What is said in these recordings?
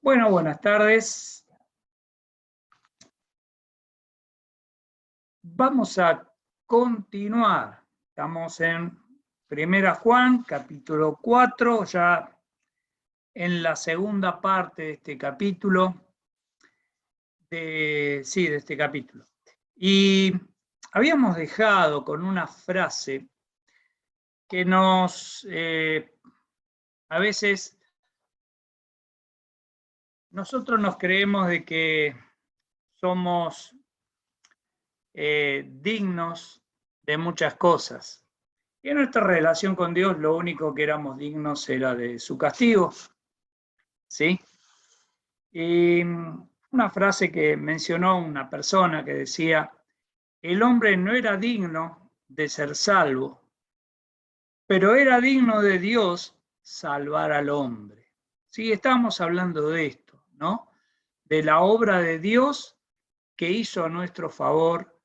Bueno, buenas tardes. Vamos a continuar. Estamos en 1 Juan, capítulo 4, ya en la segunda parte de este capítulo. De este capítulo. Y habíamos dejado con una frase que a veces nosotros nos creemos de que somos dignos de muchas cosas. Y en nuestra relación con Dios lo único que éramos dignos era de su castigo. ¿Sí? Y una frase que mencionó una persona que decía, el hombre no era digno de ser salvo, pero era digno de Dios salvar al hombre. Sí, estamos hablando de esto, ¿no? De la obra de Dios que hizo a nuestro favor,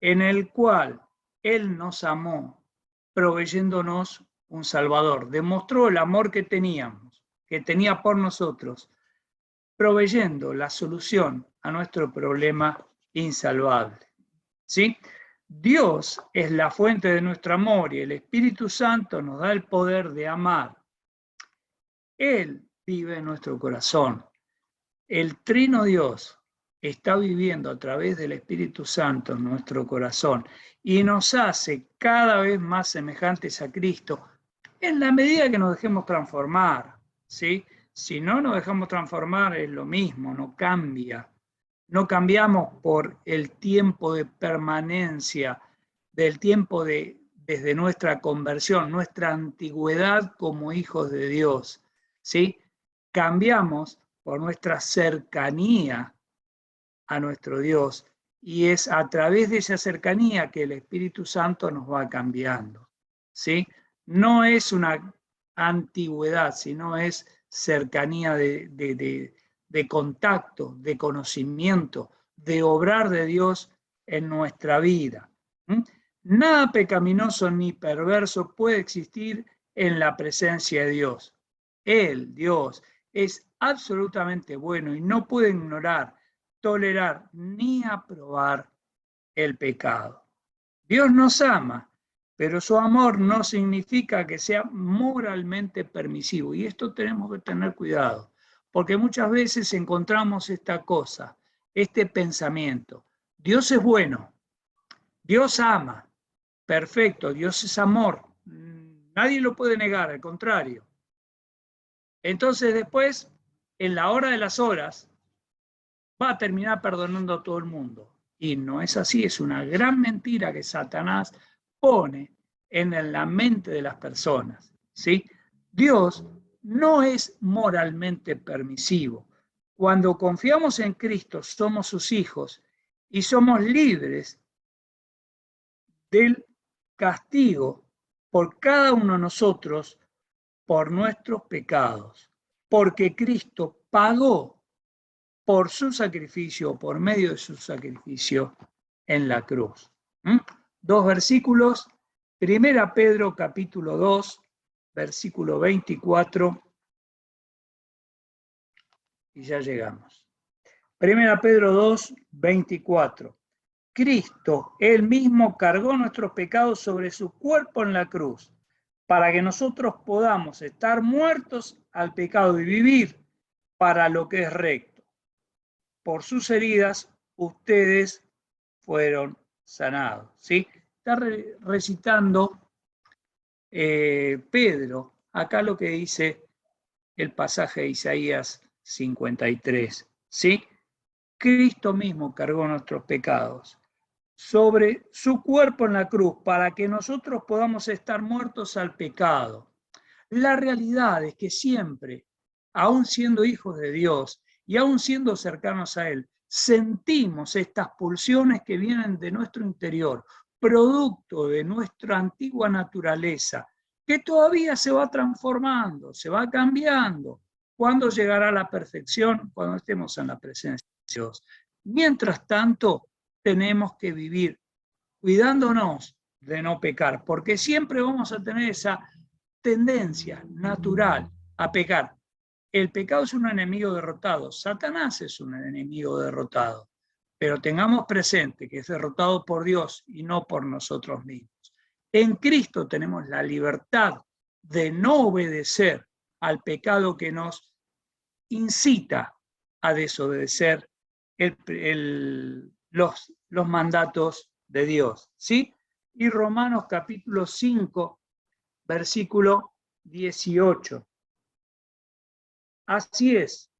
en el cual Él nos amó, proveyéndonos un Salvador. Demostró el amor que tenía por nosotros, proveyendo la solución a nuestro problema insalvable. ¿Sí? Dios es la fuente de nuestro amor y el Espíritu Santo nos da el poder de amar. Él vive en nuestro corazón. El Trino Dios está viviendo a través del Espíritu Santo en nuestro corazón y nos hace cada vez más semejantes a Cristo en la medida que nos dejemos transformar. ¿Sí? Si no nos dejamos transformar es lo mismo, no cambia. No cambiamos por el tiempo de permanencia, del tiempo desde nuestra conversión, nuestra antigüedad como hijos de Dios. ¿Sí? Cambiamos por nuestra cercanía a nuestro Dios y es a través de esa cercanía que el Espíritu Santo nos va cambiando. ¿Sí? No es una antigüedad, sino es cercanía de contacto, de conocimiento, de obrar de Dios en nuestra vida. Nada pecaminoso ni perverso puede existir en la presencia de Dios. Él, Dios, es absolutamente bueno y no puede ignorar, tolerar ni aprobar el pecado. Dios nos ama, pero su amor no significa que sea moralmente permisivo. Y esto tenemos que tener cuidado, porque muchas veces encontramos esta cosa, este pensamiento. Dios es bueno, Dios ama, perfecto, Dios es amor. Nadie lo puede negar, al contrario. Entonces después, en la hora de las horas, va a terminar perdonando a todo el mundo. Y no es así, es una gran mentira que Satanás pone en la mente de las personas. ¿Sí? Dios no es moralmente permisivo. Cuando confiamos en Cristo, somos sus hijos y somos libres del castigo por cada uno de nosotros por nuestros pecados, porque Cristo pagó por su sacrificio, por medio de su sacrificio en la cruz. Dos versículos, 1 Pedro capítulo 2, versículo 24, y ya llegamos. 1 Pedro 2, 24. Cristo, Él mismo cargó nuestros pecados sobre su cuerpo en la cruz, para que nosotros podamos estar muertos al pecado y vivir para lo que es recto. Por sus heridas, ustedes fueron sanados. ¿Sí? Está recitando Pedro, acá lo que dice el pasaje de Isaías 53. ¿Sí? Cristo mismo cargó nuestros pecados sobre su cuerpo en la cruz para que nosotros podamos estar muertos al pecado. La realidad es que siempre, aún siendo hijos de Dios y aún siendo cercanos a Él, sentimos estas pulsiones que vienen de nuestro interior, producto de nuestra antigua naturaleza, que todavía se va transformando, se va cambiando. ¿Cuándo llegará la perfección? Cuando estemos en la presencia de Dios. Mientras tanto, tenemos que vivir cuidándonos de no pecar, porque siempre vamos a tener esa tendencia natural a pecar. el pecado es un enemigo derrotado, Satanás es un enemigo derrotado, pero tengamos presente que es derrotado por Dios y no por nosotros mismos. En Cristo tenemos la libertad de no obedecer al pecado que nos incita a desobedecer los mandatos de Dios, ¿sí? Y Romanos capítulo 5, versículo 18. Así es,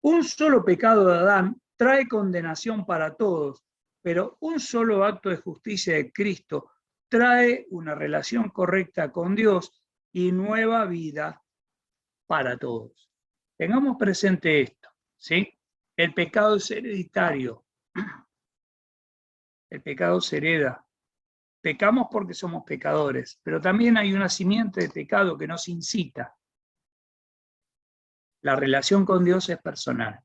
un solo pecado de Adán trae condenación para todos, pero un solo acto de justicia de Cristo trae una relación correcta con Dios y nueva vida para todos. Tengamos presente esto, ¿sí? El pecado es hereditario. El pecado se hereda. Pecamos porque somos pecadores, pero también hay una simiente de pecado que nos incita. La relación con Dios es personal.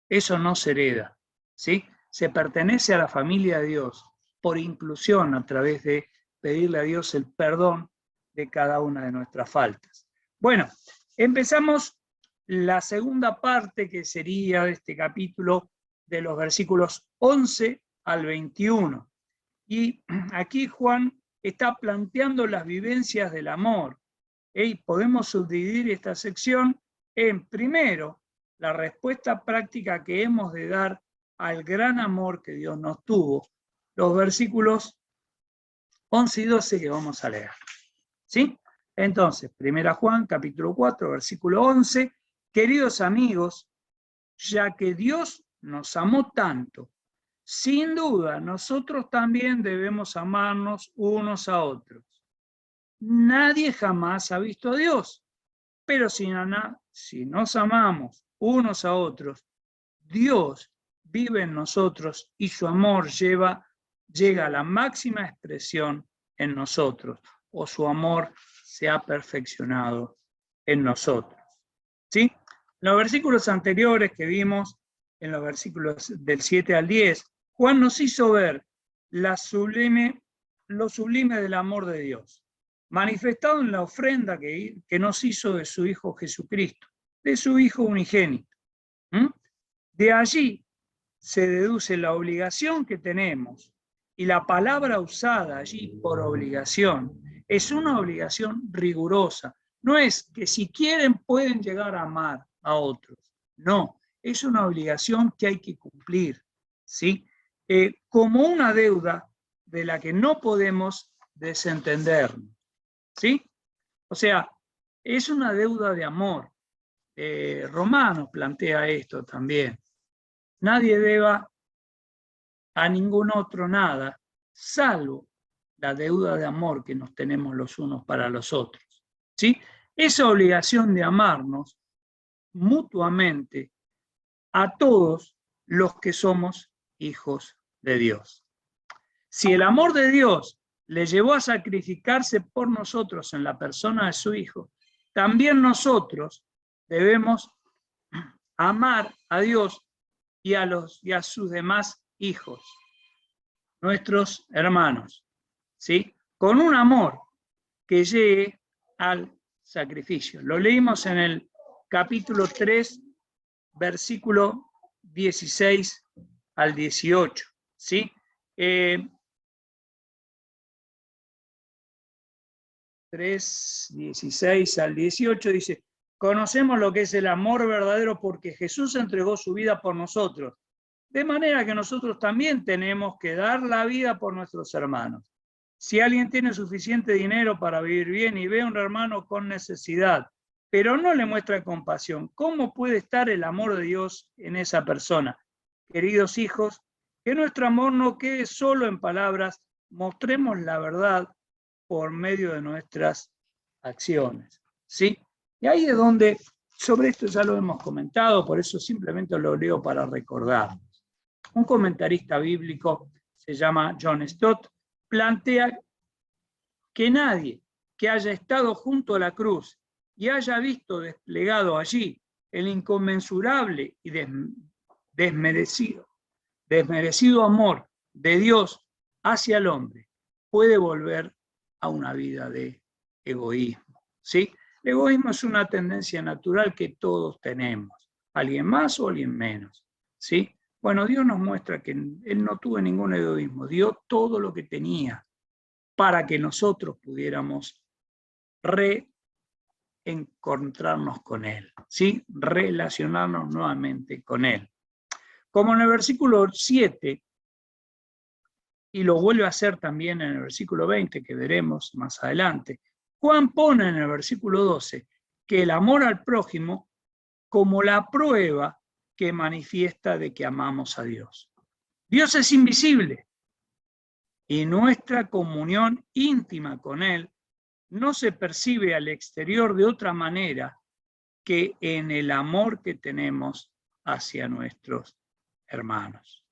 Eso no se hereda, ¿sí? Se pertenece a la familia de Dios por inclusión a través de pedirle a Dios el perdón de cada una de nuestras faltas. Bueno, empezamos la segunda parte que sería de este capítulo de los versículos 11 al 21. Y aquí Juan está planteando las vivencias del amor. Y podemos subdividir esta sección en, primero, la respuesta práctica que hemos de dar al gran amor que Dios nos tuvo. Los versículos 11 y 12 que vamos a leer. ¿Sí? Entonces, 1 Juan, capítulo 4, versículo 11. Queridos amigos, ya que Dios nos amó tanto, sin duda nosotros también debemos amarnos unos a otros. Nadie jamás ha visto a Dios, pero si nos amamos unos a otros, Dios vive en nosotros y su amor llega a la máxima expresión en nosotros, o su amor se ha perfeccionado en nosotros. ¿Sí? En los versículos anteriores que vimos, en los versículos del 7 al 10, Juan nos hizo ver lo sublime del amor de Dios, manifestado en la ofrenda que nos hizo de su Hijo Jesucristo, de su Hijo unigénito. De allí se deduce la obligación que tenemos, y la palabra usada allí por obligación es una obligación rigurosa. No es que si quieren pueden llegar a amar a otros. No, es una obligación que hay que cumplir, ¿sí? Como una deuda de la que no podemos desentendernos, ¿sí? O sea, es una deuda de amor. Romanos plantea esto también. Nadie deba a ningún otro nada, salvo la deuda de amor que nos tenemos los unos para los otros, ¿sí? Esa obligación de amarnos mutuamente a todos los que somos hijos de Dios. Si el amor de Dios le llevó a sacrificarse por nosotros en la persona de su Hijo, también nosotros debemos amar a Dios y a sus demás hijos, nuestros hermanos, ¿sí? Con un amor que llegue al sacrificio. Lo leímos en el capítulo 3, versículo 16 al 18, ¿sí? 3, 16 al 18 dice: conocemos lo que es el amor verdadero porque Jesús entregó su vida por nosotros, de manera que nosotros también tenemos que dar la vida por nuestros hermanos. Si alguien tiene suficiente dinero para vivir bien y ve a un hermano con necesidad, pero no le muestra compasión, ¿cómo puede estar el amor de Dios en esa persona? Queridos hijos, que nuestro amor no quede solo en palabras, mostremos la verdad por medio de nuestras acciones, ¿sí? Y ahí es donde, sobre esto ya lo hemos comentado, por eso simplemente lo leo para recordar. Un comentarista bíblico, se llama John Stott, plantea que nadie que haya estado junto a la cruz y haya visto desplegado allí el inconmensurable y desmerecido amor de Dios hacia el hombre puede volver a una vida de egoísmo, ¿sí? El egoísmo es una tendencia natural que todos tenemos, alguien más o alguien menos, ¿sí? Bueno, Dios nos muestra que Él no tuvo ningún egoísmo, dio todo lo que tenía para que nosotros pudiéramos reencontrarnos con Él, ¿sí? Relacionarnos nuevamente con Él. Como en el versículo 7, y lo vuelve a hacer también en el versículo 20, que veremos más adelante, Juan pone en el versículo 12 que el amor al prójimo como la prueba que manifiesta de que amamos a Dios. Dios es invisible y nuestra comunión íntima con Él no se percibe al exterior de otra manera que en el amor que tenemos hacia nuestros hermanos.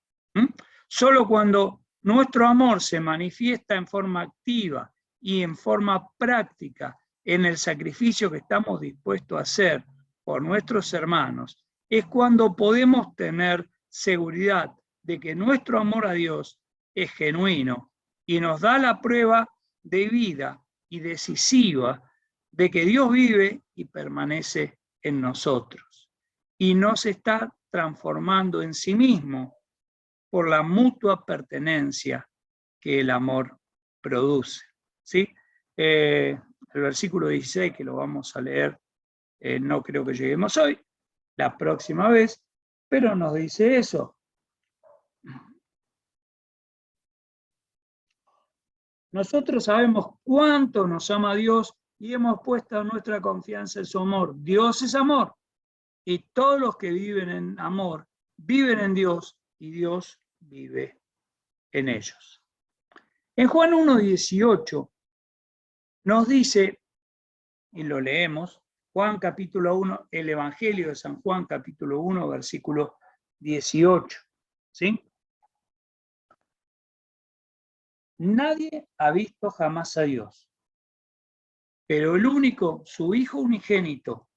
Solo cuando nuestro amor se manifiesta en forma activa y en forma práctica en el sacrificio que estamos dispuestos a hacer por nuestros hermanos, es cuando podemos tener seguridad de que nuestro amor a Dios es genuino y nos da la prueba de vida y decisiva de que Dios vive y permanece en nosotros y no se está transformando en sí mismo por la mutua pertenencia que el amor produce. ¿Sí? El versículo 16, que lo vamos a leer, no creo que lleguemos hoy, la próxima vez, pero nos dice eso. Nosotros sabemos cuánto nos ama Dios y hemos puesto nuestra confianza en su amor. Dios es amor y todos los que viven en amor viven en Dios y Dios vive en ellos. En Juan 1:18 nos dice, y lo leemos, Juan capítulo 1, el Evangelio de San Juan capítulo 1, versículo 18. ¿Sí? Nadie ha visto jamás a Dios, pero el único, su Hijo unigénito,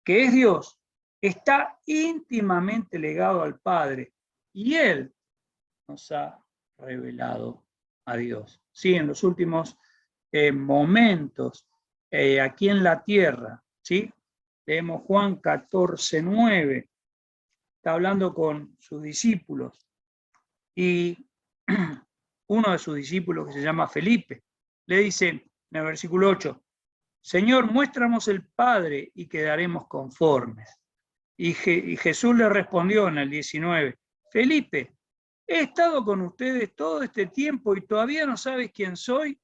que es Dios, está íntimamente ligado al Padre y Él nos ha revelado a Dios. Sí, en los últimos momentos aquí en la tierra, ¿sí? Leemos Juan 14:9, está hablando con sus discípulos y uno de sus discípulos que se llama Felipe le dice en el versículo 8, Señor, muéstranos el Padre y quedaremos conformes. Y Jesús le respondió en el 19, Felipe, he estado con ustedes todo este tiempo y todavía no sabes quién soy.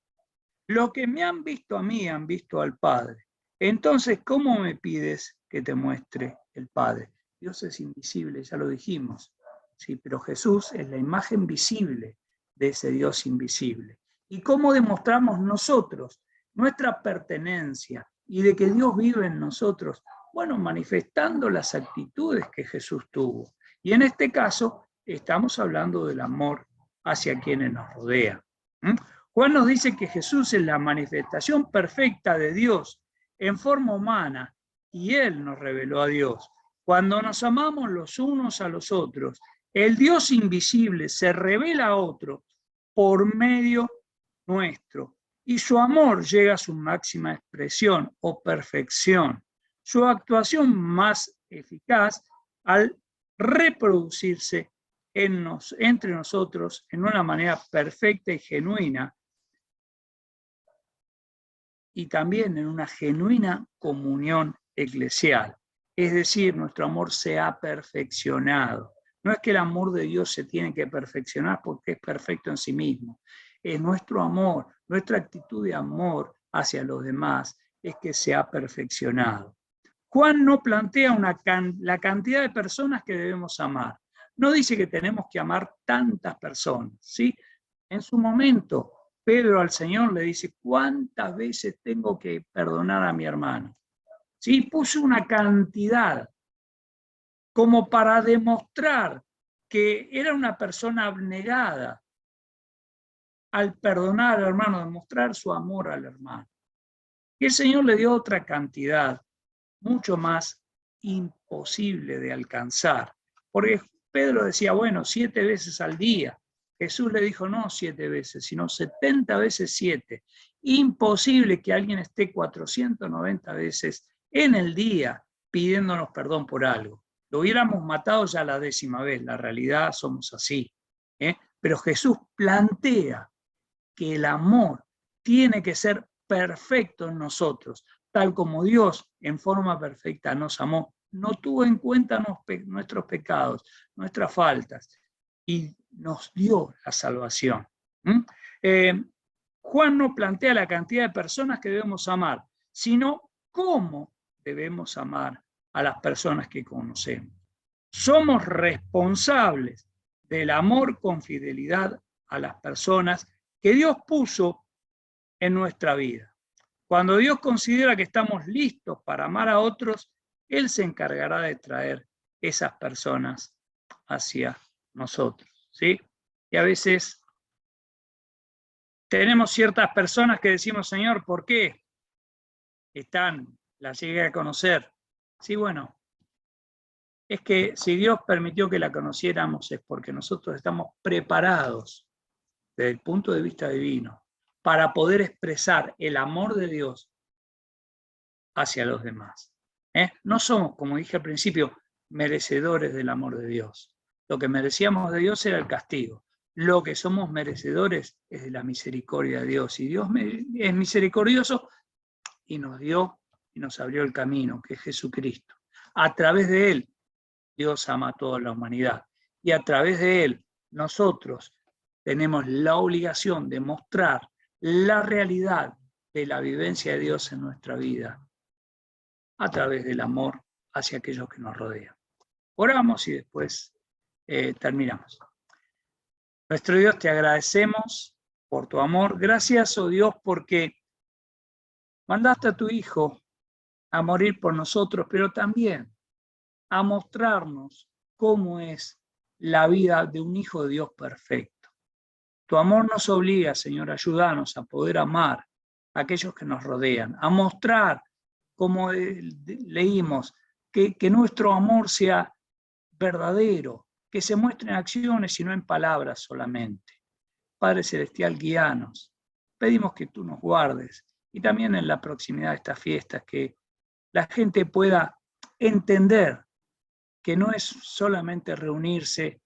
Lo que me han visto a mí han visto al Padre. Entonces, ¿cómo me pides que te muestre el Padre? Dios es invisible, ya lo dijimos. Sí, pero Jesús es la imagen visible de ese Dios invisible. ¿Y cómo demostramos nosotros nuestra pertenencia y de que Dios vive en nosotros? Bueno, manifestando las actitudes que Jesús tuvo. Y en este caso, estamos hablando del amor hacia quienes nos rodean. Juan nos dice que Jesús es la manifestación perfecta de Dios en forma humana y Él nos reveló a Dios. Cuando nos amamos los unos a los otros, el Dios invisible se revela a otro por medio nuestro y su amor llega a su máxima expresión o perfección, su actuación más eficaz al reproducirse entre nosotros en una manera perfecta y genuina y también en una genuina comunión eclesial. Es decir, nuestro amor se ha perfeccionado. No es que el amor de Dios se tiene que perfeccionar porque es perfecto en sí mismo. Es nuestro amor, nuestra actitud de amor hacia los demás es que se ha perfeccionado. Juan no plantea la cantidad de personas que debemos amar. No dice que tenemos que amar tantas personas, ¿sí? En su momento, Pedro al Señor le dice, ¿cuántas veces tengo que perdonar a mi hermano? ¿Sí? Puso una cantidad como para demostrar que era una persona abnegada al perdonar al hermano, demostrar su amor al hermano. Y el Señor le dio otra cantidad, mucho más imposible de alcanzar. Porque Pedro decía, bueno, 7 veces al día. Jesús le dijo no 7 veces, sino 70 veces 7. Imposible que alguien esté 490 veces en el día pidiéndonos perdón por algo. Lo hubiéramos matado ya la 10ª vez, la realidad somos así. Pero Jesús plantea que el amor tiene que ser perfecto en nosotros, tal como Dios en forma perfecta nos amó, no tuvo en cuenta nuestros pecados, nuestras faltas, y nos dio la salvación. Juan no plantea la cantidad de personas que debemos amar, sino cómo debemos amar a las personas que conocemos. Somos responsables del amor con fidelidad a las personas que Dios puso en nuestra vida. Cuando Dios considera que estamos listos para amar a otros, Él se encargará de traer esas personas hacia nosotros, ¿sí? Y a veces tenemos ciertas personas que decimos, Señor, ¿por qué las llegué a conocer? Sí, bueno, es que si Dios permitió que la conociéramos es porque nosotros estamos preparados desde el punto de vista divino para poder expresar el amor de Dios hacia los demás. No somos, como dije al principio, merecedores del amor de Dios. Lo que merecíamos de Dios era el castigo. Lo que somos merecedores es de la misericordia de Dios. Y Dios es misericordioso y nos dio y nos abrió el camino, que es Jesucristo. A través de Él, Dios ama a toda la humanidad. Y a través de Él, nosotros tenemos la obligación de mostrar la realidad de la vivencia de Dios en nuestra vida a través del amor hacia aquellos que nos rodean. Oramos y después terminamos. Nuestro Dios, te agradecemos por tu amor. Gracias, oh Dios, porque mandaste a tu Hijo a morir por nosotros, pero también a mostrarnos cómo es la vida de un Hijo de Dios perfecto. Tu amor nos obliga, Señor, ayúdanos a poder amar a aquellos que nos rodean, a mostrar, como leímos, que nuestro amor sea verdadero, que se muestre en acciones y no en palabras solamente. Padre Celestial, guíanos. Pedimos que tú nos guardes y también en la proximidad de estas fiestas, que la gente pueda entender que no es solamente reunirse,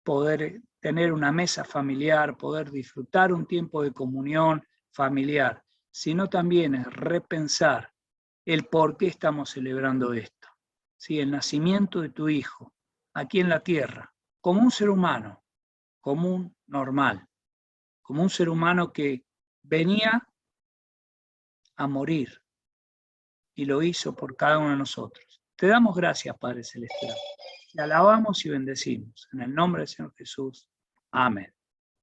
poder tener una mesa familiar, poder disfrutar un tiempo de comunión familiar, sino también es repensar el por qué estamos celebrando esto. ¿Sí? El nacimiento de tu Hijo aquí en la tierra, como un ser humano común, normal, como un ser humano que venía a morir y lo hizo por cada uno de nosotros. Te damos gracias, Padre Celestial. Te alabamos y bendecimos. En el nombre del Señor Jesús. Amén.